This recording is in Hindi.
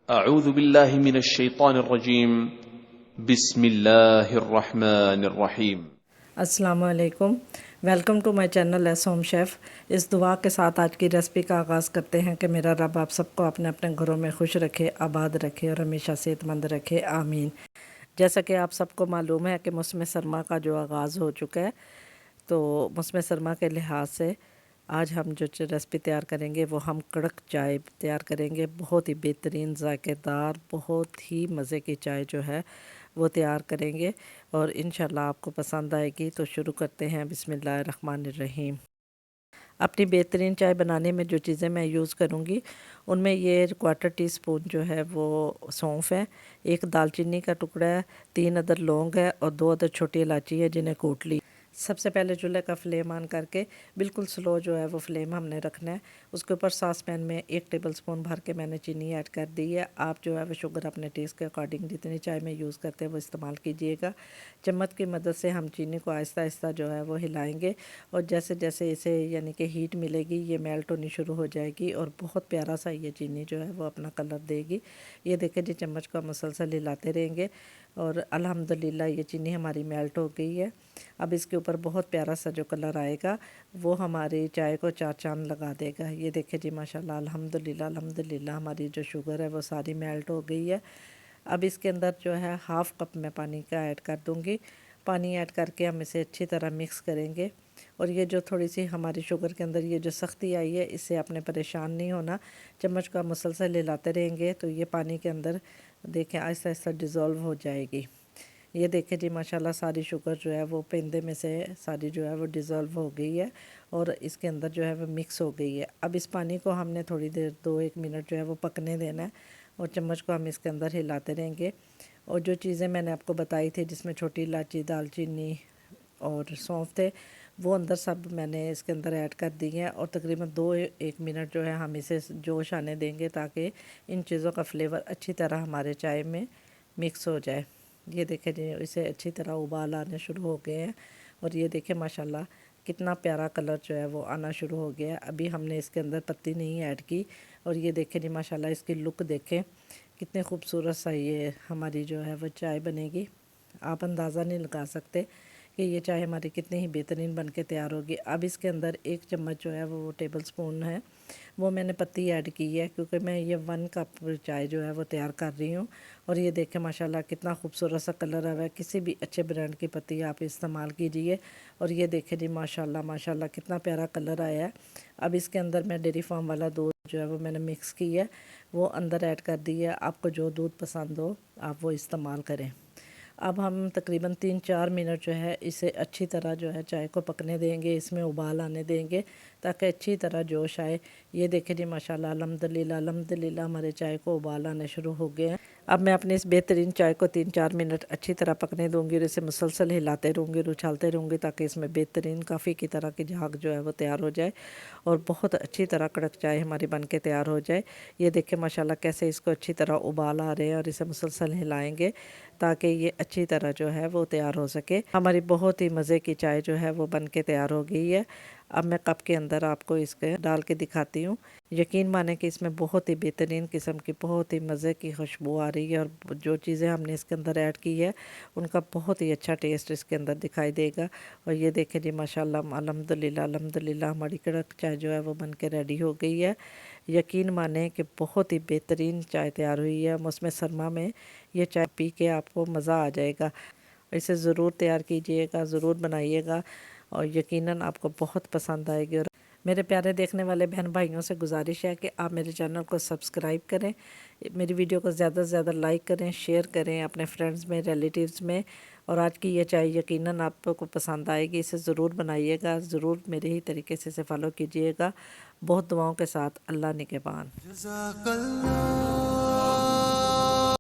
अऊज़ु बिल्लाहि मिनश शैतानिर रजीम बिस्मिल्लाहिर रहमानिर रहीम। अस्सलामु अलैकुम, welcome to my channel S home chef. इस दुआ के साथ आज की रेसिपी का आगाज़ करते हैं कि मेरा रब आप सबको अपने अपने घरों में खुश रखे, आबाद रखे और हमेशा सेहतमंद रखे, आमीन। जैसा कि आप सबको मालूम है कि मौसम सरमा का जो आगाज़ हो चुका है, तो मौसम सरमा के लिहाज से आज हम जो रेसिपी तैयार करेंगे वो हम कड़क चाय तैयार करेंगे। बहुत ही बेहतरीन, ज़ायकेदार, बहुत ही मज़े की चाय जो है वो तैयार करेंगे और इंशाल्लाह आपको पसंद आएगी। तो शुरू करते हैं, बिस्मिल्लाहिर्रहमानिर्रहीम। अपनी बेहतरीन चाय बनाने में जो चीज़ें मैं यूज़ करूँगी उनमें ये 1/4 टीस्पून जो है वो सौंफ है, एक दालचीनी का टुकड़ा है, 3 अदद लौंग है और 2 अदद छोटी इलायची है जिन्हें कूट ली। सबसे पहले चूल्हे का फ्लेम ऑन करके बिल्कुल स्लो जो है वो फ्लेम हमने रखना है। उसके ऊपर सॉस पैन में 1 टेबलस्पून भर के मैंने चीनी ऐड कर दी है। आप जो है वो शुगर अपने टेस्ट के अकॉर्डिंग जितनी चाय में यूज़ करते हैं वो इस्तेमाल कीजिएगा। चम्मच की मदद से हम चीनी को आहिस्ता आहिस्ता जो है वो हिलाएंगे और जैसे जैसे इसे यानी कि हीट मिलेगी ये मेल्ट होनी शुरू हो जाएगी और बहुत प्यारा सा ये चीनी जो है वो अपना कलर देगी। ये देखें जी, चम्मच को मुसलसल हिलाते रहेंगे और अल्हम्दुलिल्लाह ये चीनी हमारी मेल्ट हो गई है। अब इसके ऊपर बहुत प्यारा सा जो कलर आएगा वो हमारी चाय को 4 चांद लगा देगा। ये देखें जी, माशाल्लाह अल्हम्दुलिल्लाह अल्हम्दुलिल्लाह हमारी जो शुगर है वो सारी मेल्ट हो गई है। अब इसके अंदर जो है 1/2 कप मैं पानी का ऐड कर दूँगी। पानी ऐड करके हम इसे अच्छी तरह मिक्स करेंगे और ये जो थोड़ी सी हमारी शुगर के अंदर ये जो सख्ती आई है इससे आपने परेशान नहीं होना। चम्मच का मुसलसल हिलाते रहेंगे तो ये पानी के अंदर देखें आहिस्ता आहिस्ता डिज़ोल्व हो जाएगी। ये देखें जी, माशाल्लाह सारी शुगर जो है वो पेंदे में से सारी जो है वो डिज़ोल्व हो गई है और इसके अंदर जो है वो मिक्स हो गई है। अब इस पानी को हमने थोड़ी देर 2-1 मिनट जो है वो पकने देना है और चम्मच को हम इसके अंदर हिलाते रहेंगे। और जो चीज़ें मैंने आपको बताई थी जिसमें छोटी इलायची, दालचीनी और सौंफ थे वो अंदर सब मैंने इसके अंदर ऐड कर दी हैं और तकरीबन 2-1 मिनट जो है हम इसे जोश आने देंगे ताकि इन चीज़ों का फ्लेवर अच्छी तरह हमारे चाय में मिक्स हो जाए। ये देखें जी, इसे अच्छी तरह उबाल आने शुरू हो गए हैं और ये देखें माशाल्लाह कितना प्यारा कलर जो है वो आना शुरू हो गया है। अभी हमने इसके अंदर पत्ती नहीं ऐड की और ये देखें जी, माशाल्लाह इसकी लुक देखें कितने खूबसूरत सा ये हमारी जो है वो चाय बनेगी। आप अंदाज़ा नहीं लगा सकते कि ये चाय हमारी कितनी ही बेहतरीन बन के तैयार होगी। अब इसके अंदर 1 चम्मच जो है वो टेबल स्पून है वो मैंने पत्ती ऐड की है क्योंकि मैं ये 1 कप चाय जो है वो तैयार कर रही हूँ। और ये देखें माशाल्लाह कितना खूबसूरत सा कलर आया है। किसी भी अच्छे ब्रांड की पत्ती आप इस्तेमाल कीजिए। और ये देखें जी, माशाल्लाह माशाल्लाह कितना प्यारा कलर आया है। अब इसके अंदर मैं डेयरी फार्म वाला दूध जो है वो मैंने मिक्स की है वो अंदर ऐड कर दी है। आपको जो दूध पसंद हो आप वो इस्तेमाल करें। अब हम तकरीबन 3-4 मिनट जो है इसे अच्छी तरह जो है चाय को पकने देंगे, इसमें उबाल आने देंगे ताकि अच्छी तरह जोश आए। ये देखें जी, माशाल्लाह अल्हम्दुलिल्लाह अल्हम्दुलिल्लाह हमारे चाय को उबाल आने शुरू हो गए हैं। अब मैं अपनी इस बेहतरीन चाय को 3-4 मिनट अच्छी तरह पकने दूंगी और इसे मुसलसल हिलाते रहूँगी और उछालते रहूँगी ताकि इसमें बेहतरीन काफ़ी की तरह की झाग जो है वो तैयार हो जाए और बहुत अच्छी तरह कड़क चाय हमारी बन के तैयार हो जाए। ये देखें माशाल्लाह कैसे इसको अच्छी तरह उबाल आ रहे हैं और इसे मुसलसल हिलाएंगे ताकि ये अच्छी तरह जो है वो तैयार हो सके। हमारी बहुत ही मज़े की चाय जो है वो बन के तैयार हो गई है। अब मैं कप के अंदर आपको इसके डाल के दिखाती हूँ। यकीन माने कि इसमें बहुत ही बेहतरीन किस्म की बहुत ही मज़े की खुशबू आ रही है और जो चीज़ें हमने इसके अंदर ऐड की है उनका बहुत ही अच्छा टेस्ट इसके अंदर दिखाई देगा। और ये देखें जी, माशाल्लाह अल्हम्दुलिल्लाह अल्हम्दुलिल्लाह हमारी कड़क चाय जो है वो बन के रेडी हो गई है। यकीन माने कि बहुत ही बेहतरीन चाय तैयार हुई है। मौसम सरमा में ये चाय पी के आपको मज़ा आ जाएगा। इसे ज़रूर तैयार कीजिएगा, ज़रूर बनाइएगा और यकीनन आपको बहुत पसंद आएगी। और मेरे प्यारे देखने वाले बहन भाइयों से गुजारिश है कि आप मेरे चैनल को सब्सक्राइब करें, मेरी वीडियो को ज़्यादा से ज़्यादा लाइक करें, शेयर करें अपने फ्रेंड्स में, रिलेटिव्स में। और आज की ये चाय यकीनन आपको पसंद आएगी। इसे ज़रूर बनाइएगा, ज़रूर मेरे ही तरीके से इसे फॉलो कीजिएगा। बहुत दुआओं के साथ, अल्लाह निगहबान।